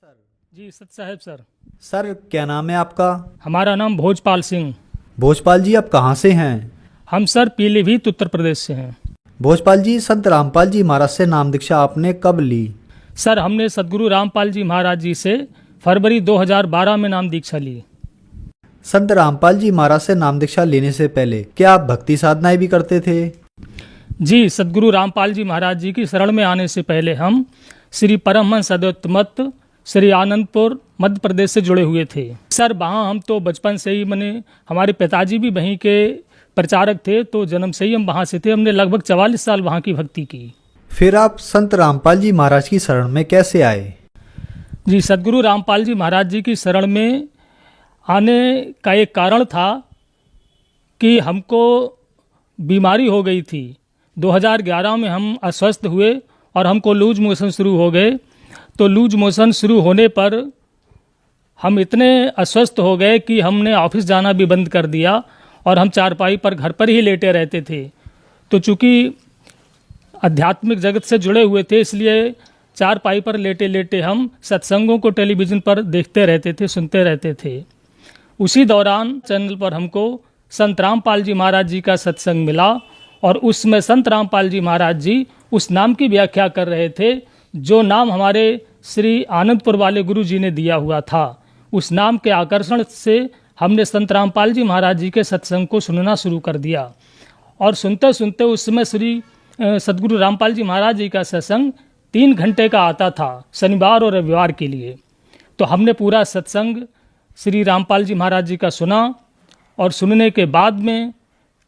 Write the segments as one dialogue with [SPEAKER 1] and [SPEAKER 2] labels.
[SPEAKER 1] जी सत साहब sir.
[SPEAKER 2] Sir क्या नाम है आपका?
[SPEAKER 1] हमारा नाम भोजपाल सिंह।
[SPEAKER 2] भोजपाल जी, आप कहाँ से हैं?
[SPEAKER 1] हम सर पीलीभीत उत्तर प्रदेश से हैं।
[SPEAKER 2] भोजपाल जी, संत रामपाल जी महाराज से नाम दीक्षा आपने कब ली?
[SPEAKER 1] सर हमने सदगुरु रामपाल जी महाराज जी से फरवरी 2012 में नाम दीक्षा ली।
[SPEAKER 2] संत रामपाल जी महाराज से नाम दीक्षा लेने से पहले क्या आप भक्ति साधनाएं भी करते थे?
[SPEAKER 1] जी, सदगुरु रामपाल जी महाराज जी की शरण में आने से पहले हम श्री परमहंस अद्वैत मत श्री आनंदपुर मध्य प्रदेश से जुड़े हुए थे। सर वहाँ हम तो बचपन से ही हमारे पिताजी भी वहीं के प्रचारक थे, तो जन्म से ही हम वहाँ से थे। हमने लगभग 44 साल वहाँ की भक्ति की।
[SPEAKER 2] फिर आप संत रामपाल जी महाराज की शरण में कैसे आए?
[SPEAKER 1] जी, सदगुरु रामपाल जी महाराज जी की शरण में आने का एक कारण था कि हमको बीमारी हो गई थी। 2011 में हम अस्वस्थ हुए और हमको लूज मोशन शुरू हो गए। तो लूज मोशन शुरू होने पर हम इतने अस्वस्थ हो गए कि हमने ऑफिस जाना भी बंद कर दिया और हम चारपाई पर घर पर ही लेटे रहते थे। तो चूँकि आध्यात्मिक जगत से जुड़े हुए थे, इसलिए चारपाई पर लेटे लेटे हम सत्संगों को टेलीविज़न पर देखते रहते थे, सुनते रहते थे। उसी दौरान चैनल पर हमको संत रामपाल जी महाराज जी का सत्संग मिला और उसमें संत रामपाल जी महाराज जी उस नाम की व्याख्या कर रहे थे जो नाम हमारे श्री आनंदपुर वाले गुरु जी ने दिया हुआ था। उस नाम के आकर्षण से हमने संत रामपाल जी महाराज जी के सत्संग को सुनना शुरू कर दिया और सुनते सुनते उस समय श्री सदगुरु रामपाल जी महाराज जी का सत्संग 3 घंटे का आता था, शनिवार और रविवार के लिए। तो हमने पूरा सत्संग श्री रामपाल जी महाराज जी का सुना और सुनने के बाद में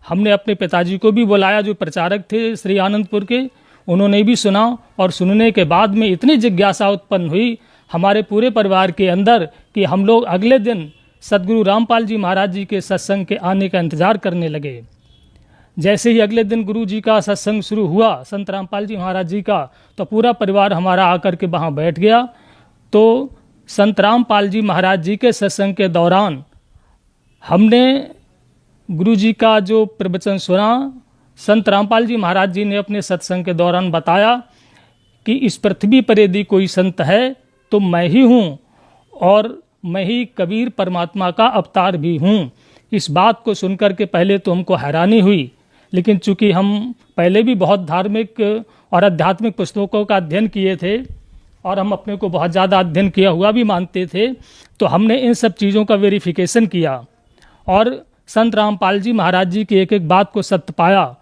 [SPEAKER 1] हमने अपने पिताजी को भी बुलाया जो प्रचारक थे श्री आनंदपुर के, उन्होंने भी सुना। और सुनने के बाद में इतनी जिज्ञासा उत्पन्न हुई हमारे पूरे परिवार के अंदर कि हम लोग अगले दिन सदगुरु रामपाल जी महाराज जी के सत्संग के आने का इंतज़ार करने लगे। जैसे ही अगले दिन गुरु जी का सत्संग शुरू हुआ संत रामपाल जी महाराज जी का, तो पूरा परिवार हमारा आकर के वहाँ बैठ गया। तो संत रामपाल जी महाराज जी के सत्संग के दौरान हमने गुरु जी का जो प्रवचन सुना। संत रामपाल जी महाराज जी ने अपने सत्संग के दौरान बताया कि इस पृथ्वी पर यदि कोई संत है तो मैं ही हूँ और मैं ही कबीर परमात्मा का अवतार भी हूँ। इस बात को सुनकर के पहले तो हमको हैरानी हुई, लेकिन चूंकि हम पहले भी बहुत धार्मिक और आध्यात्मिक पुस्तकों का अध्ययन किए थे और हम अपने को बहुत ज़्यादा अध्ययन किया हुआ भी मानते थे, तो हमने इन सब चीज़ों का वेरिफिकेशन किया और संत रामपाल जी महाराज जी की एक एक बात को सत्य पाया।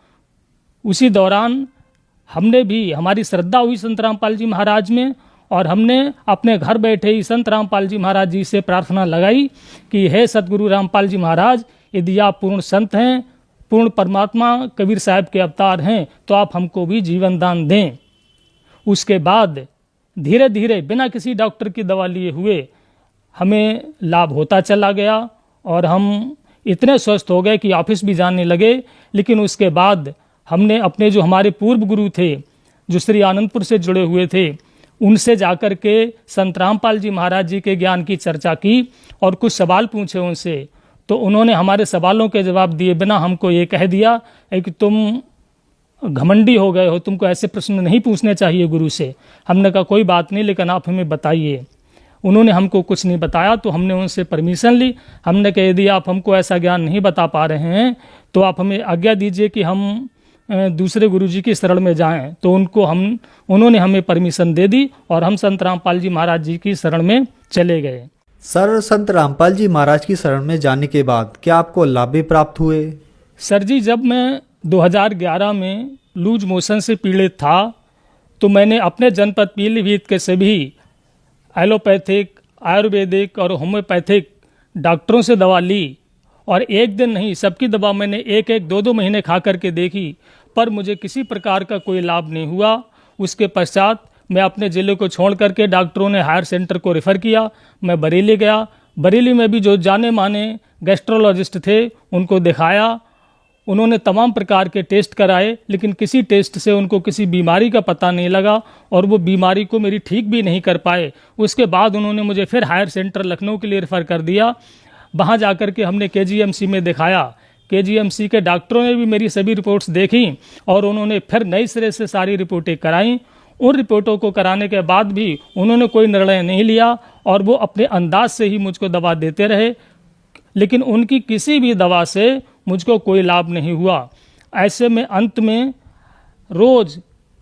[SPEAKER 1] उसी दौरान हमने भी हमारी श्रद्धा हुई संत रामपाल जी महाराज में और हमने अपने घर बैठे ही संत रामपाल जी महाराज जी से प्रार्थना लगाई कि हे सदगुरु रामपाल जी महाराज, यदि आप पूर्ण संत हैं, पूर्ण परमात्मा कबीर साहब के अवतार हैं, तो आप हमको भी जीवन दान दें। उसके बाद धीरे धीरे बिना किसी डॉक्टर की दवा लिए हुए हमें लाभ होता चला गया और हम इतने स्वस्थ हो गए कि ऑफिस भी जाने लगे। लेकिन उसके बाद हमने अपने जो हमारे पूर्व गुरु थे जो श्री आनंदपुर से जुड़े हुए थे, उनसे जाकर के संत रामपाल जी महाराज जी के ज्ञान की चर्चा की और कुछ सवाल पूछे उनसे। तो उन्होंने हमारे सवालों के जवाब दिए बिना हमको ये कह दिया कि तुम घमंडी हो गए हो, तुमको ऐसे प्रश्न नहीं पूछने चाहिए गुरु से। हमने कहा कोई बात नहीं, लेकिन आप हमें बताइए। उन्होंने हमको कुछ नहीं बताया, तो हमने उनसे परमिशन ली। हमने कहा यदि आप हमको ऐसा ज्ञान नहीं बता पा रहे हैं तो आप हमें आज्ञा दीजिए कि हम दूसरे गुरुजी की शरण में जाएं। तो उन्होंने हमें परमिशन दे दी और हम संत रामपाल जी महाराज जी की शरण में चले गए।
[SPEAKER 2] सर, संत रामपाल जी महाराज की शरण में जाने के बाद क्या आपको लाभ भी प्राप्त हुए?
[SPEAKER 1] सर जी, जब मैं 2011 में लूज मोशन से पीड़ित था तो मैंने अपने जनपद पीलीभीत के सभी एलोपैथिक, आयुर्वेदिक और होम्योपैथिक डॉक्टरों से दवा ली और एक दिन नहीं, सबकी दवा मैंने 1-1, 2-2 महीने खा करके देखी, पर मुझे किसी प्रकार का कोई लाभ नहीं हुआ। उसके पश्चात मैं अपने ज़िले को छोड़ करके डॉक्टरों ने हायर सेंटर को रेफ़र किया। मैं बरेली गया। बरेली में भी जो जाने माने गैस्ट्रोलॉजिस्ट थे उनको दिखाया। उन्होंने तमाम प्रकार के टेस्ट कराए, लेकिन किसी टेस्ट से उनको किसी बीमारी का पता नहीं लगा और वो बीमारी को मेरी ठीक भी नहीं कर पाए। उसके बाद उन्होंने मुझे फिर हायर सेंटर लखनऊ के लिए रेफ़र कर दिया। वहाँ जाकर के हमने KGMC में दिखाया। KGMC के डॉक्टरों ने भी मेरी सभी रिपोर्ट्स देखी और उन्होंने फिर नए सिरे से सारी रिपोर्टें कराईं उन रिपोर्टों को कराने के बाद भी उन्होंने कोई निर्णय नहीं लिया और वो अपने अंदाज से ही मुझको दवा देते रहे, लेकिन उनकी किसी भी दवा से मुझको कोई लाभ नहीं हुआ। ऐसे में अंत में रोज़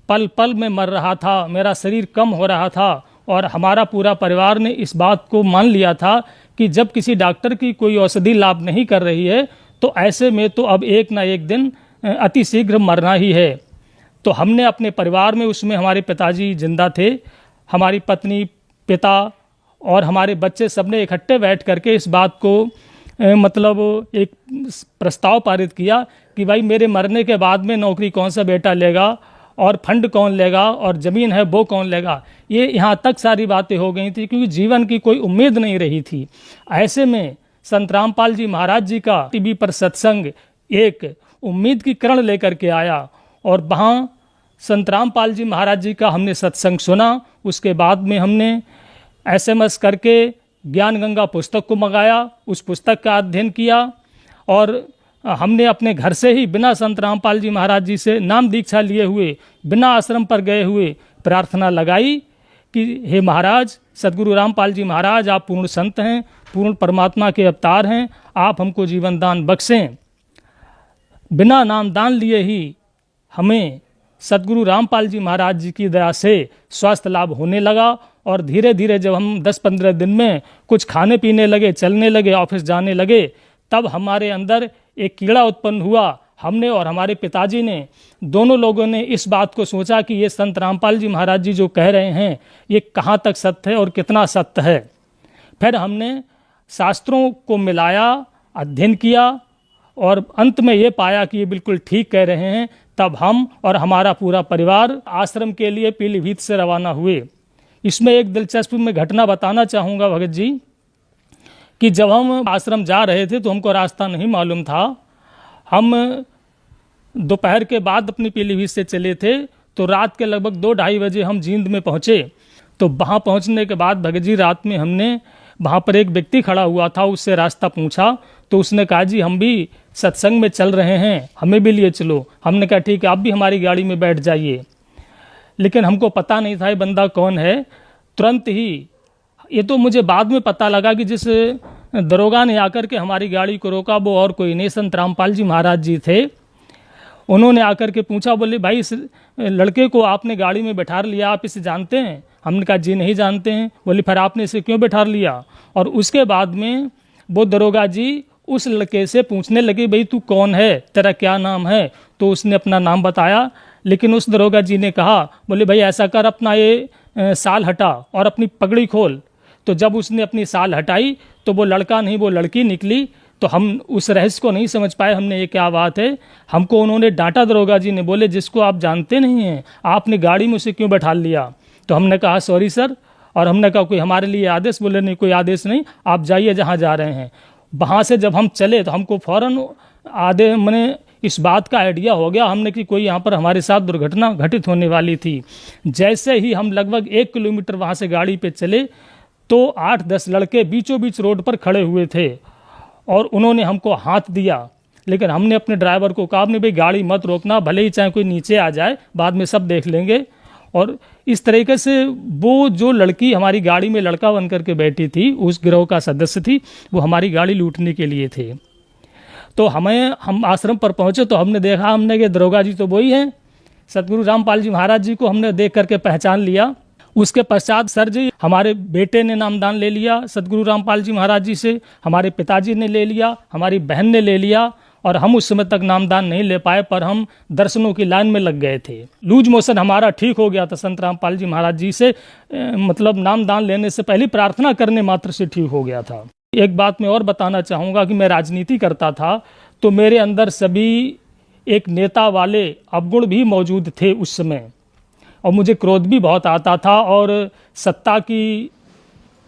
[SPEAKER 1] पल पल में मर रहा था, मेरा शरीर कम हो रहा था और हमारा पूरा परिवार ने इस बात को मान लिया था कि जब किसी डॉक्टर की कोई औषधि लाभ नहीं कर रही है तो ऐसे में तो अब एक ना एक दिन अति शीघ्र मरना ही है। तो हमने अपने परिवार में, उसमें हमारे पिताजी जिंदा थे, हमारी पत्नी, पिता और हमारे बच्चे, सबने इकट्ठे बैठ करके इस बात को मतलब एक प्रस्ताव पारित किया कि भाई मेरे मरने के बाद में नौकरी कौन सा बेटा लेगा और फंड कौन लेगा और ज़मीन है वो कौन लेगा। ये यहाँ तक सारी बातें हो गई थी क्योंकि जीवन की कोई उम्मीद नहीं रही थी। ऐसे में संत रामपाल जी महाराज जी का टीवी पर सत्संग एक उम्मीद की किरण लेकर के आया और वहाँ संत रामपाल जी महाराज जी का हमने सत्संग सुना। उसके बाद में हमने SMS करके ज्ञान गंगा पुस्तक को मंगाया, उस पुस्तक का अध्ययन किया और हमने अपने घर से ही बिना संत रामपाल जी महाराज जी से नाम दीक्षा लिए हुए, बिना आश्रम पर गए हुए प्रार्थना लगाई कि हे महाराज, सदगुरु रामपाल जी महाराज, आप पूर्ण संत हैं, पूर्ण परमात्मा के अवतार हैं, आप हमको जीवन दान बख्शें। बिना नाम दान लिए ही हमें सदगुरु रामपाल जी महाराज जी की दया से स्वास्थ्य लाभ होने लगा और धीरे धीरे जब हम 10-15 दिन में कुछ खाने पीने लगे, चलने लगे, ऑफिस जाने लगे, तब हमारे अंदर एक कीड़ा उत्पन्न हुआ। हमने और हमारे पिताजी ने, दोनों लोगों ने इस बात को सोचा कि ये संत रामपाल जी महाराज जी जो कह रहे हैं ये कहाँ तक सत्य है और कितना सत्य है। फिर हमने शास्त्रों को मिलाया, अध्ययन किया और अंत में ये पाया कि ये बिल्कुल ठीक कह रहे हैं। तब हम और हमारा पूरा परिवार आश्रम के लिए पीलीभीत से रवाना हुए। इसमें एक दिलचस्प मैं घटना बताना चाहूँगा भगत जी कि जब हम आश्रम जा रहे थे तो हमको रास्ता नहीं मालूम था। हम दोपहर के बाद अपनी पीलीभीत से चले थे तो रात के लगभग 2-2:30 बजे हम जींद में पहुँचे। तो वहाँ पहुँचने के बाद भगत जी रात में हमने वहाँ पर एक व्यक्ति खड़ा हुआ था, उससे रास्ता पूछा तो उसने कहा जी हम भी सत्संग में चल रहे हैं, हमें भी लिए चलो। हमने कहा ठीक है, आप भी हमारी गाड़ी में बैठ जाइए। लेकिन हमको पता नहीं था ये बंदा कौन है। तुरंत ही, ये तो मुझे बाद में पता लगा कि जिस दरोगा ने आकर के हमारी गाड़ी को रोका वो और कोई नहीं, संत रामपाल जी महाराज जी थे। उन्होंने आकर के पूछा, बोले भाई इस लड़के को आपने गाड़ी में बैठा लिया, आप इसे जानते हैं? हमने कहा जी नहीं जानते हैं। बोले फिर आपने इसे क्यों बैठा लिया? और उसके बाद में वो दरोगा जी उस लड़के से पूछने लगे, भाई तू कौन है, तेरा क्या नाम है? तो उसने अपना नाम बताया। लेकिन उस दरोगा जी ने कहा, बोले भाई ऐसा कर, अपना ये साल हटा और अपनी पगड़ी खोल। तो जब उसने अपनी साल हटाई तो वो लड़का नहीं वो लड़की निकली। तो हम उस रहस्य को नहीं समझ पाए, हमने ये क्या बात है। हमको उन्होंने डांटा, दरोगा जी ने, बोले जिसको आप जानते नहीं हैं आपने गाड़ी में उसे क्यों बैठा लिया? तो हमने कहा सॉरी सर। और हमने कहा कोई हमारे लिए आदेश? बोले नहीं कोई आदेश नहीं, आप जाइए जहाँ जा रहे हैं। वहाँ से जब हम चले तो हमको फ़ौरन मैंने इस बात का आइडिया हो गया हमने कि कोई यहाँ पर हमारे साथ दुर्घटना घटित होने वाली थी। जैसे ही हम लगभग 1 किलोमीटर वहाँ से गाड़ी पे चले तो 8-10 लड़के बीचों बीच रोड पर खड़े हुए थे और उन्होंने हमको हाथ दिया। लेकिन हमने अपने ड्राइवर को कहा, नहीं भाई गाड़ी मत रोकना, भले ही चाहे कोई नीचे आ जाए, बाद में सब देख लेंगे। और इस तरीके से वो जो लड़की हमारी गाड़ी में लड़का बन करके बैठी थी, उस गिरोह का सदस्य थी, वो हमारी गाड़ी लूटने के लिए थे। तो हम आश्रम पर पहुँचे तो हमने देखा, हमने कि दरोगा जी तो वही हैं, सतगुरु रामपाल जी महाराज जी को हमने देख करके पहचान लिया। उसके पश्चात सर जी हमारे बेटे ने नामदान ले लिया सतगुरु रामपाल जी महाराज जी से, हमारे पिताजी ने ले लिया, हमारी बहन ने ले लिया और हम उस समय तक नामदान नहीं ले पाए, पर हम दर्शनों की लाइन में लग गए थे। लूज मोशन हमारा ठीक हो गया था संत रामपाल जी महाराज जी से, मतलब नामदान लेने से पहले प्रार्थना करने मात्र से ठीक हो गया था। एक बात मैं और बताना चाहूँगा कि मैं राजनीति करता था तो मेरे अंदर सभी एक नेता वाले अवगुण भी मौजूद थे उस समय, और मुझे क्रोध भी बहुत आता था और सत्ता की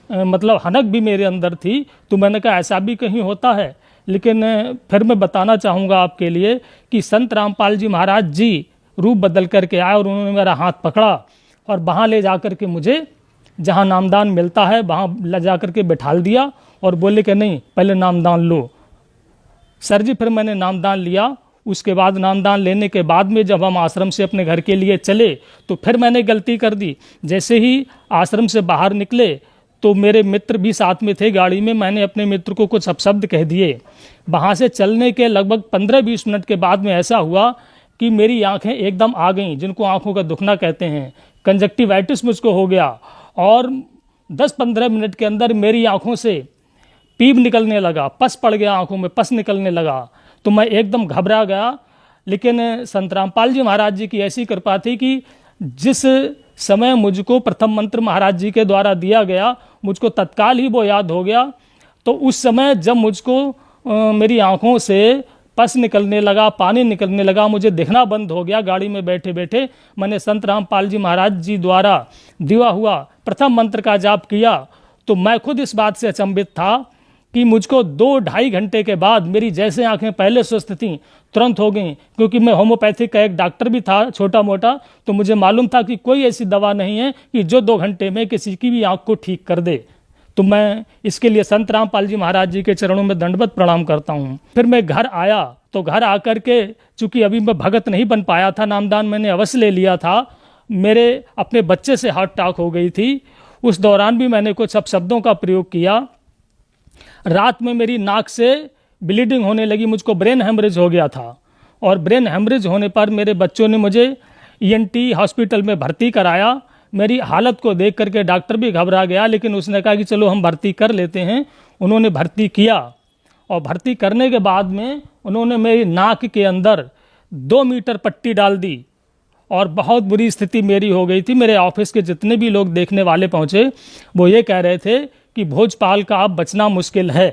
[SPEAKER 1] मतलब हनक भी मेरे अंदर थी। तो मैंने कहा ऐसा भी कहीं होता है। लेकिन फिर मैं बताना चाहूँगा आपके लिए कि संत रामपाल जी महाराज जी रूप बदल करके आए और उन्होंने मेरा हाथ पकड़ा और वहाँ ले जा कर के मुझे जहाँ नामदान मिलता है वहाँ ले जा कर के बैठाल दिया और बोले कि नहीं पहले नामदान लो। सर जी फिर मैंने नामदान लिया। उसके बाद नामदान लेने के बाद में जब हम आश्रम से अपने घर के लिए चले तो फिर मैंने गलती कर दी। जैसे ही आश्रम से बाहर निकले तो मेरे मित्र भी साथ में थे गाड़ी में, मैंने अपने मित्र को कुछ अपशब्द कह दिए। वहाँ से चलने के लगभग 15-20 मिनट के बाद में ऐसा हुआ कि मेरी आंखें एकदम आ गईं, जिनको आंखों का दुखना कहते हैं। कंजक्टिवाइटिस मुझको हो गया और 10-15 मिनट के अंदर मेरी आंखों से पीप निकलने लगा, पस पड़ गया, आंखों में पस निकलने लगा। तो मैं एकदम घबरा गया। लेकिन संत रामपाल जी महाराज जी की ऐसी कृपा थी कि जिस समय मुझको प्रथम मंत्र महाराज जी के द्वारा दिया गया, मुझको तत्काल ही वो याद हो गया। तो उस समय जब मुझको मेरी आंखों से पस निकलने लगा, पानी निकलने लगा, मुझे दिखना बंद हो गया, गाड़ी में बैठे बैठे मैंने संत रामपाल जी महाराज जी द्वारा दिया हुआ प्रथम मंत्र का जाप किया। तो मैं खुद इस बात से अचंभित था कि मुझको 2-2.5 घंटे के बाद मेरी जैसे आंखें पहले स्वस्थ थीं तुरंत हो गई। क्योंकि मैं होम्योपैथिक का एक डॉक्टर भी था छोटा मोटा, तो मुझे मालूम था कि कोई ऐसी दवा नहीं है कि जो 2 घंटे में किसी की भी आंख को ठीक कर दे। तो मैं इसके लिए संत रामपाल जी महाराज जी के चरणों में दंडवत प्रणाम करता हूँ। फिर मैं घर आया तो घर आकर के, चूँकि अभी मैं भगत नहीं बन पाया था, नामदान मैंने अवश्य ले लिया था, मेरे अपने बच्चे से हार्ट अटैक हो गई थी। उस दौरान भी मैंने कुछ अपशब्दों का प्रयोग किया। रात में मेरी नाक से ब्लीडिंग होने लगी, मुझको ब्रेन हेमरेज हो गया था। और ब्रेन हेमरेज होने पर मेरे बच्चों ने मुझे ईएनटी हॉस्पिटल में भर्ती कराया। मेरी हालत को देख करके डॉक्टर भी घबरा गया, लेकिन उसने कहा कि चलो हम भर्ती कर लेते हैं। उन्होंने भर्ती किया और भर्ती करने के बाद में उन्होंने मेरी नाक के अंदर 2 मीटर पट्टी डाल दी और बहुत बुरी स्थिति मेरी हो गई थी। मेरे ऑफिस के जितने भी लोग देखने वाले पहुँचे वो ये कह रहे थे कि भोजपाल का अब बचना मुश्किल है।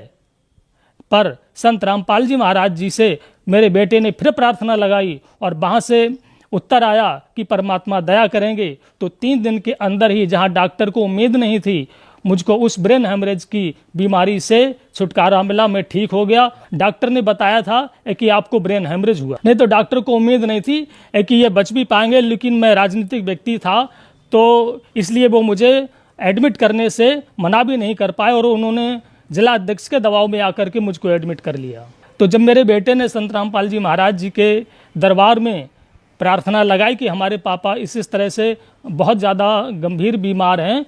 [SPEAKER 1] पर संत रामपाल जी महाराज जी से मेरे बेटे ने फिर प्रार्थना लगाई और वहाँ से उत्तर आया कि परमात्मा दया करेंगे। तो 3 दिन के अंदर ही, जहाँ डॉक्टर को उम्मीद नहीं थी, मुझको उस ब्रेन हेमरेज की बीमारी से छुटकारा मिला, मैं ठीक हो गया। डॉक्टर ने बताया था कि आपको ब्रेन हेमरेज हुआ, नहीं तो डॉक्टर को उम्मीद नहीं थी कि ये बच भी पाएंगे। लेकिन मैं राजनीतिक व्यक्ति था तो इसलिए वो मुझे एडमिट करने से मना भी नहीं कर पाए और उन्होंने जिला अध्यक्ष के दबाव में आकर के मुझको एडमिट कर लिया। तो जब मेरे बेटे ने संत रामपाल जी महाराज जी के दरबार में प्रार्थना लगाई कि हमारे पापा इस तरह से बहुत ज़्यादा गंभीर बीमार हैं,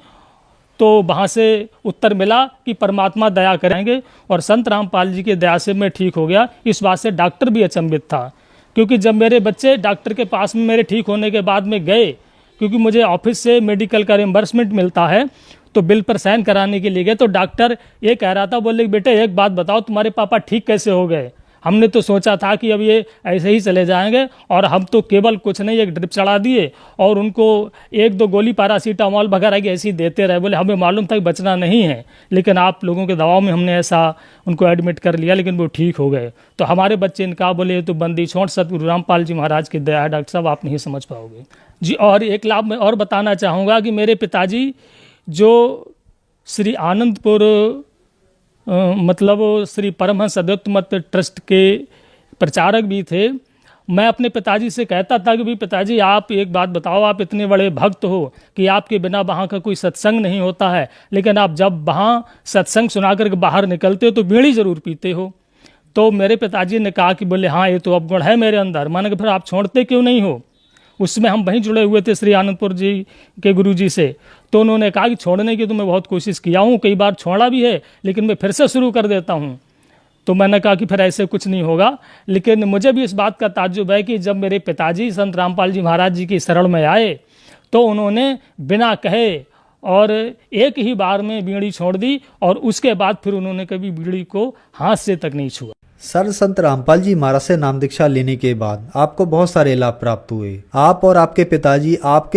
[SPEAKER 1] तो वहाँ से उत्तर मिला कि परमात्मा दया करेंगे। और संत रामपाल जी की दया से मैं ठीक हो गया। इस बात से डॉक्टर भी अचंभित था, क्योंकि जब मेरे बच्चे डॉक्टर के पास में मेरे ठीक होने के बाद में गए, क्योंकि मुझे ऑफिस से मेडिकल का रिम्बर्समेंट मिलता है, तो बिल पर साइन कराने के लिए गए तो डॉक्टर ये कह रहा था, बोले बेटे एक बात बताओ, तुम्हारे पापा ठीक कैसे हो गए? हमने तो सोचा था कि अब ये ऐसे ही चले जाएंगे, और हम तो केवल कुछ नहीं, एक ड्रिप चढ़ा दिए और उनको 1-2 गोली पैरासीटामॉल वगैरह की ऐसी देते रहे। बोले हमें मालूम था कि बचना नहीं है, लेकिन आप लोगों के दबाव में हमने ऐसा उनको एडमिट कर लिया, लेकिन वो ठीक हो गए। तो हमारे बच्चे इनका बोले तो बंदी छोड़, सतगुरु रामपाल जी महाराज की दया है डॉक्टर साहब, आप नहीं समझ पाओगे जी। और एक लाभ मैं और बताना चाहूँगा कि मेरे पिताजी जो श्री आनंदपुर मतलब श्री परमहंस अद्वैत मत ट्रस्ट के प्रचारक भी थे। मैं अपने पिताजी से कहता था कि भाई पिताजी आप एक बात बताओ, आप इतने बड़े भक्त हो कि आपके बिना वहाँ का कोई सत्संग नहीं होता है, लेकिन आप जब वहाँ सत्संग सुना कर बाहर निकलते हो तो बीड़ी ज़रूर पीते हो। तो मेरे पिताजी ने कहा कि बोले हाँ ये तो अवगुण है मेरे अंदर। मैंने कहा फिर आप छोड़ते क्यों नहीं हो? उसमें हम वहीं जुड़े हुए थे श्री आनंदपुर जी के गुरु जी से। तो उन्होंने कहा कि छोड़ने की तो मैं बहुत कोशिश किया हूँ, कई बार छोड़ा भी है, लेकिन मैं फिर से शुरू कर देता हूँ। तो मैंने कहा कि फिर ऐसे कुछ नहीं होगा। लेकिन मुझे भी इस बात का ताज्जुब है कि जब मेरे पिताजी संत रामपाल जी महाराज जी की शरण में आए तो उन्होंने बिना कहे और एक ही बार में बीड़ी छोड़ दी, और उसके बाद फिर उन्होंने कभी बीड़ी को हाथ से तक नहीं छुआ।
[SPEAKER 2] सर, संत रामपाल जी महाराज से नाम दीक्षा लेने के बाद आपको बहुत सारे लाभ प्राप्त हुए। आप और आपके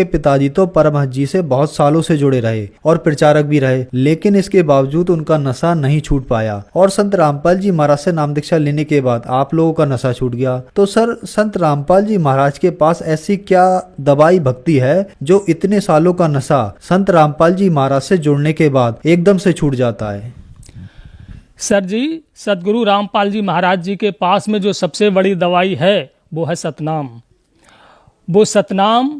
[SPEAKER 2] पिताजी तो परमहंस जी से बहुत सालों से जुड़े रहे और प्रचारक भी रहे, लेकिन इसके बावजूद उनका नशा नहीं छूट पाया। और संत रामपाल जी महाराज से नाम दीक्षा लेने के बाद आप लोगों का नशा छूट गया। तो सर, संत रामपाल जी महाराज के पास ऐसी क्या दवाई भक्ति है जो इतने सालों का नशा संत रामपाल जी महाराज से जुड़ने के बाद एकदम से छूट जाता है?
[SPEAKER 1] सर जी, सतगुरु रामपाल जी महाराज जी के पास में जो सबसे बड़ी दवाई है वो है सतनाम। वो सतनाम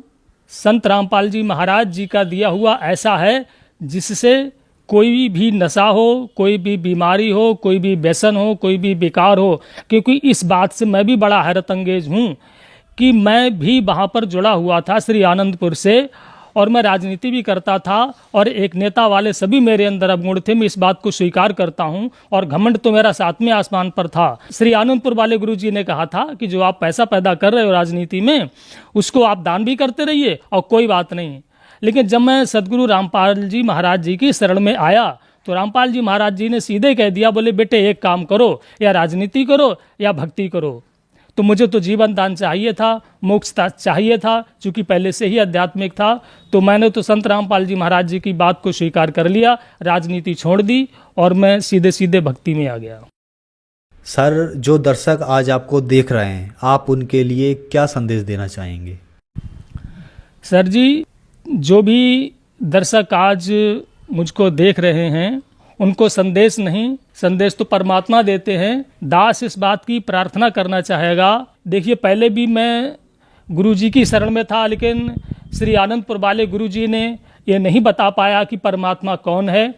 [SPEAKER 1] संत रामपाल जी महाराज जी का दिया हुआ ऐसा है जिससे कोई भी नशा हो, कोई भी बीमारी हो, कोई भी व्यसन हो, कोई भी बेकार हो, क्योंकि इस बात से मैं भी बड़ा हैरत अंगेज हूँ कि मैं भी वहाँ पर जुड़ा हुआ था श्री आनंदपुर से, और मैं राजनीति भी करता था, और एक नेता वाले सभी मेरे अंदर अवगुण थे, मैं इस बात को स्वीकार करता हूँ, और घमंड तो मेरा सातवें आसमान पर था। श्री आनंदपुर वाले गुरुजी ने कहा था कि जो आप पैसा पैदा कर रहे हो राजनीति में, उसको आप दान भी करते रहिए और कोई बात नहीं। लेकिन जब मैं सदगुरु रामपाल जी महाराज जी की शरण में आया तो रामपाल जी महाराज जी ने सीधे कह दिया, बोले बेटे एक काम करो, या राजनीति करो या भक्ति करो। तो मुझे तो जीवन दान चाहिए था, मोक्ष चाहिए था, चूँकि पहले से ही आध्यात्मिक था। तो मैंने तो संत रामपाल जी महाराज जी की बात को स्वीकार कर लिया, राजनीति छोड़ दी और मैं सीधे सीधे भक्ति में आ गया।
[SPEAKER 2] सर, जो दर्शक आज आपको देख रहे हैं, आप उनके लिए क्या संदेश देना चाहेंगे?
[SPEAKER 1] सर जी, जो भी दर्शक आज मुझको देख रहे हैं, उनको संदेश नहीं, संदेश तो परमात्मा देते हैं। दास इस बात की प्रार्थना करना चाहेगा। देखिए, पहले भी मैं गुरुजी की शरण में था, लेकिन श्री आनंदपुर वाले गुरुजी ने ये नहीं बता पाया कि परमात्मा कौन है।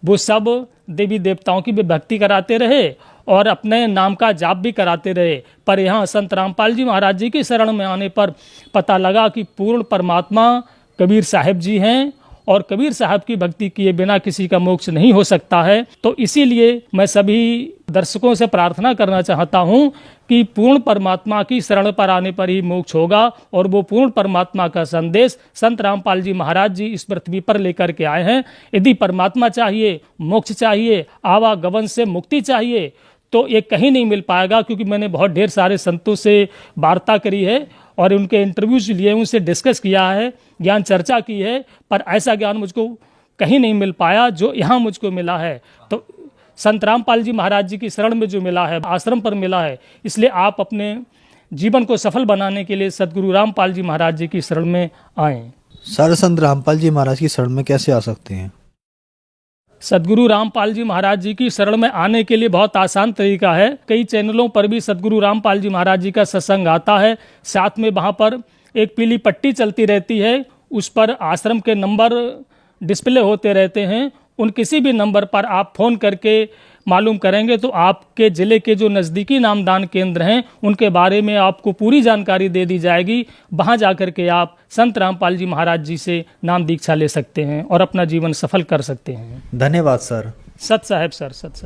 [SPEAKER 1] वो सब देवी देवताओं की भी भक्ति कराते रहे और अपने नाम का जाप भी कराते रहे, पर यहाँ संत रामपाल जी महाराज जी की शरण में आने पर पता लगा कि पूर्ण परमात्मा कबीर साहब जी हैं, और कबीर साहब की भक्ति किए बिना किसी का मोक्ष नहीं हो सकता है। तो इसीलिए मैं सभी दर्शकों से प्रार्थना करना चाहता हूँ कि पूर्ण परमात्मा की शरण पर आने पर ही मोक्ष होगा, और वो पूर्ण परमात्मा का संदेश संत रामपाल जी महाराज जी इस पृथ्वी पर लेकर के आए हैं। यदि परमात्मा चाहिए, मोक्ष चाहिए, आवागमन से मुक्ति चाहिए, तो ये कहीं नहीं मिल पाएगा, क्योंकि मैंने बहुत ढेर सारे संतों से वार्ता करी है और उनके इंटरव्यूज लिए, उनसे डिस्कस किया है, ज्ञान चर्चा की है, पर ऐसा ज्ञान मुझको कहीं नहीं मिल पाया जो यहाँ मुझको मिला है। तो संत रामपाल जी महाराज जी की शरण में जो मिला है, आश्रम पर मिला है, इसलिए आप अपने जीवन को सफल बनाने के लिए सदगुरु रामपाल जी महाराज जी की शरण में आएँ।
[SPEAKER 2] सर, संत रामपाल जी महाराज की शरण में कैसे आ सकते हैं?
[SPEAKER 1] सदगुरु रामपाल जी महाराज जी की शरण में आने के लिए बहुत आसान तरीका है। कई चैनलों पर भी सदगुरु रामपाल जी महाराज जी का सत्संग आता है, साथ में वहाँ पर एक पीली पट्टी चलती रहती है, उस पर आश्रम के नंबर डिस्प्ले होते रहते हैं। उन किसी भी नंबर पर आप फ़ोन करके मालूम करेंगे तो आपके ज़िले के जो नज़दीकी नामदान केंद्र हैं उनके बारे में आपको पूरी जानकारी दे दी जाएगी। वहाँ जाकर के आप संत रामपाल जी महाराज जी से नाम दीक्षा ले सकते हैं और अपना जीवन सफल कर सकते हैं।
[SPEAKER 2] धन्यवाद सर।
[SPEAKER 1] सत साहेब सर, सत साहेब।